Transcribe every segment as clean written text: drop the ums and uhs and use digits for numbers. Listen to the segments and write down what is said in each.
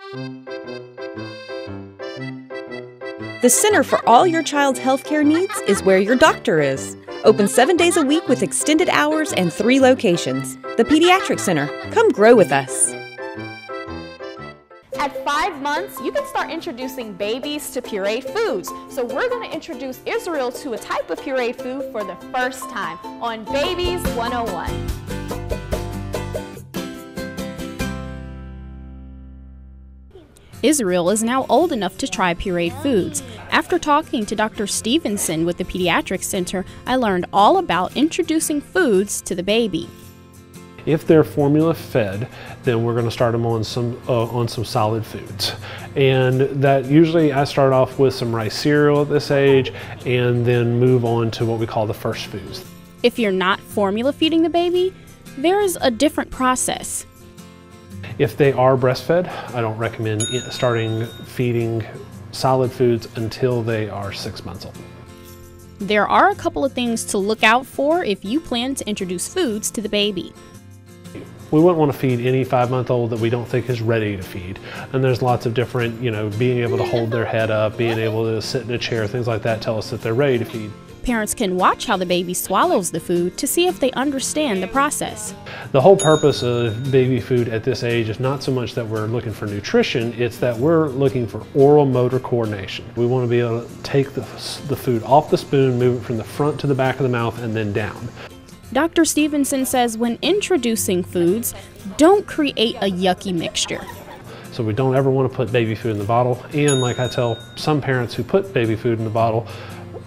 The Center for All Your Child's Healthcare Needs is where your doctor is. Open 7 days a week with extended hours and 3 locations. The Pediatric Center. Come grow with us. At 5 months, you can start introducing babies to pureed foods. So we're going to introduce Israel to a type of pureed food for the first time on Babies 101. Israel is now old enough to try pureed foods. After talking to Dr. Stevenson with the Pediatric Center, I learned all about introducing foods to the baby. If they're formula fed, then we're going to start them on some solid foods. And that usually I start off with some rice cereal at this age and then move on to what we call the first foods. If you're not formula feeding the baby, there is a different process. If they are breastfed, I don't recommend starting feeding solid foods until they are 6 months old. There are a couple of things to look out for if you plan to introduce foods to the baby. We wouldn't want to feed any 5-month-old that we don't think is ready to feed. And there's lots of different, being able to hold their head up, being able to sit in a chair, things like that tell us that they're ready to feed. Parents can watch how the baby swallows the food to see if they understand the process. The whole purpose of baby food at this age is not so much that we're looking for nutrition, it's that we're looking for oral motor coordination. We want to be able to take the food off the spoon, move it from the front to the back of the mouth, and then down. Dr. Stevenson says when introducing foods, don't create a yucky mixture. So we don't ever want to put baby food in the bottle. And like I tell some parents who put baby food in the bottle,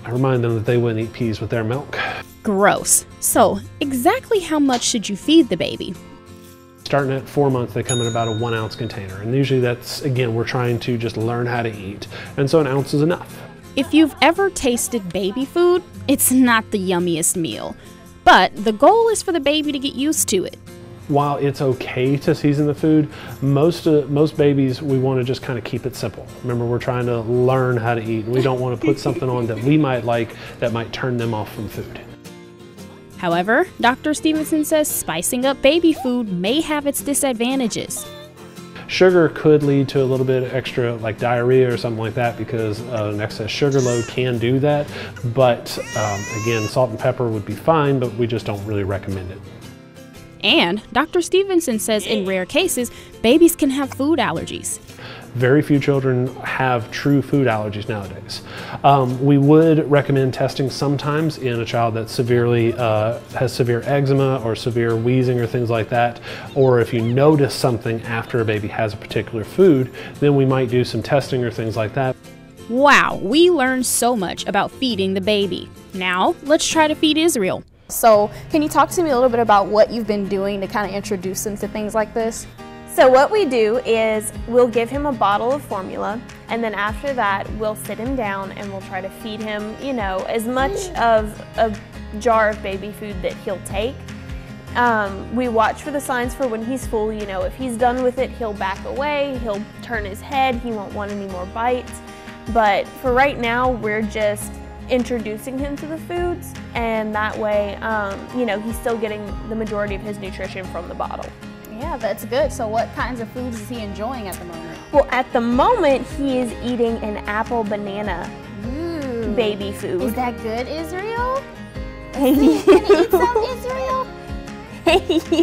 I remind them that they wouldn't eat peas with their milk. Gross. So, exactly how much should you feed the baby? Starting at 4 months, they come in about a 1 ounce container. And usually that's, again, we're trying to just learn how to eat. And so an ounce is enough. If you've ever tasted baby food, it's not the yummiest meal. But the goal is for the baby to get used to it. While it's okay to season the food, most babies, we want to just kind of keep it simple. Remember, we're trying to learn how to eat, and we don't want to put something on that we might like that might turn them off from food. However, Dr. Stevenson says spicing up baby food may have its disadvantages. Sugar could lead to a little bit extra like diarrhea or something like that because an excess sugar load can do that. But again, salt and pepper would be fine, but we just don't really recommend it. And Dr. Stevenson says in rare cases, babies can have food allergies. Very few children have true food allergies nowadays. We would recommend testing sometimes in a child that severely has severe eczema or severe wheezing or things like that. Or if you notice something after a baby has a particular food, then we might do some testing or things like that. Wow, we learned so much about feeding the baby. Now, let's try to feed Israel. So can you talk to me a little bit about what you've been doing to kind of introduce him to things like this? So what we do is we'll give him a bottle of formula, and then after that we'll sit him down and we'll try to feed him, as much of a jar of baby food that he'll take. We watch for the signs for when he's full. If he's done with it, he'll back away, he'll turn his head, he won't want any more bites. But for right now, we're just introducing him to the foods, and that way, he's still getting the majority of his nutrition from the bottle. Yeah, that's good. So what kinds of foods is he enjoying at the moment? Well, at the moment, he is eating an apple banana baby food. Is that good, Israel? Hey, you. Can he eat some, Israel? Hey, you.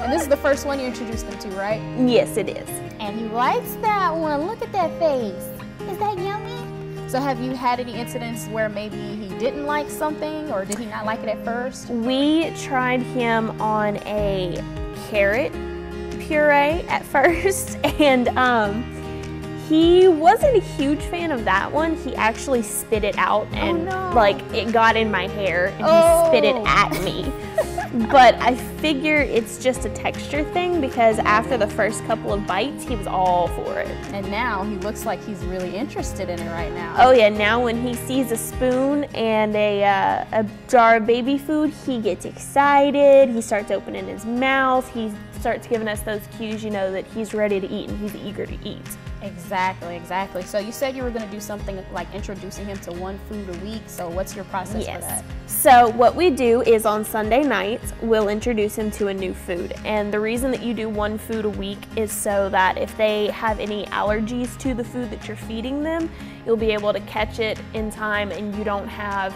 And this is the first one you introduced him to, right? Yes, it is. And he likes that one. Look at that face. Is that yummy? So have you had any incidents where maybe he didn't like something, or did he not like it at first? We tried him on a carrot puree at first, and he wasn't a huge fan of that one. He actually spit it out, and it got in my hair, and he spit it at me. But I figure it's just a texture thing, because after the first couple of bites, he was all for it. And now he looks like he's really interested in it right now. Oh yeah, now when he sees a spoon and a jar of baby food, he gets excited, he starts opening his mouth, he starts giving us those cues, that he's ready to eat and he's eager to eat. Exactly, exactly. So you said you were going to do something like introducing him to one food a week. So what's your process for that? So what we do is on Sunday nights, we'll introduce him to a new food. And the reason that you do one food a week is so that if they have any allergies to the food that you're feeding them, you'll be able to catch it in time and you don't have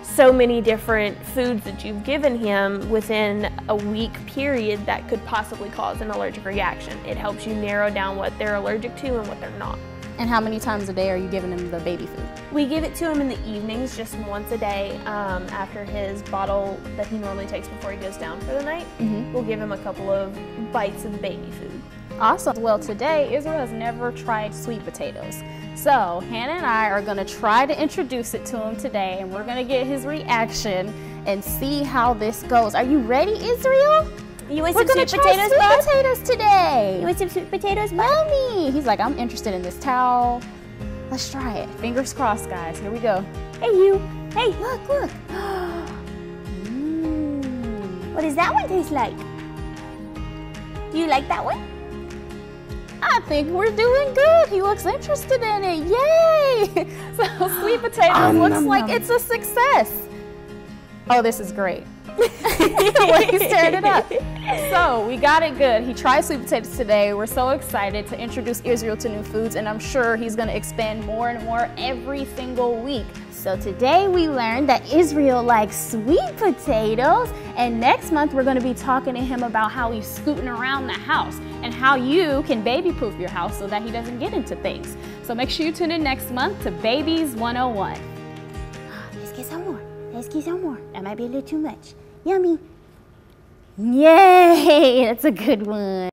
so many different foods that you've given him within a week period that could possibly cause an allergic reaction. It helps you narrow down what they're allergic to and what they're not. And how many times a day are you giving him the baby food? We give it to him in the evenings, just once a day after his bottle that he normally takes before he goes down for the night. We'll give him a couple of bites of baby food. Awesome. Well, today Israel has never tried sweet potatoes. So Hannah and I are going to try to introduce it to him today, and we're going to get his reaction and see how this goes. Are you ready, Israel? You want We're some going sweet to try potatoes, sweet Bud? potatoes today. You want some sweet potatoes, Bud? Mommy. He's like, I'm interested in this towel. Let's try it. Fingers crossed, guys. Here we go. Hey, you. Hey. Look, look. What does that one taste like? Do you like that one? I think we're doing good. He looks interested in it. Yay! So sweet potatoes looks like it's a success. Oh, this is great. When he stirred it up. So we got it good. He tried sweet potatoes today. We're so excited to introduce Israel to new foods, and I'm sure he's going to expand more and more every single week. So today we learned that Israel likes sweet potatoes, and next month we're going to be talking to him about how he's scooting around the house and how you can baby-proof your house so that he doesn't get into things. So make sure you tune in next month to Babies 101. Let's get some more. Let's get some more. That might be a little too much. Yummy. Yay! That's a good one.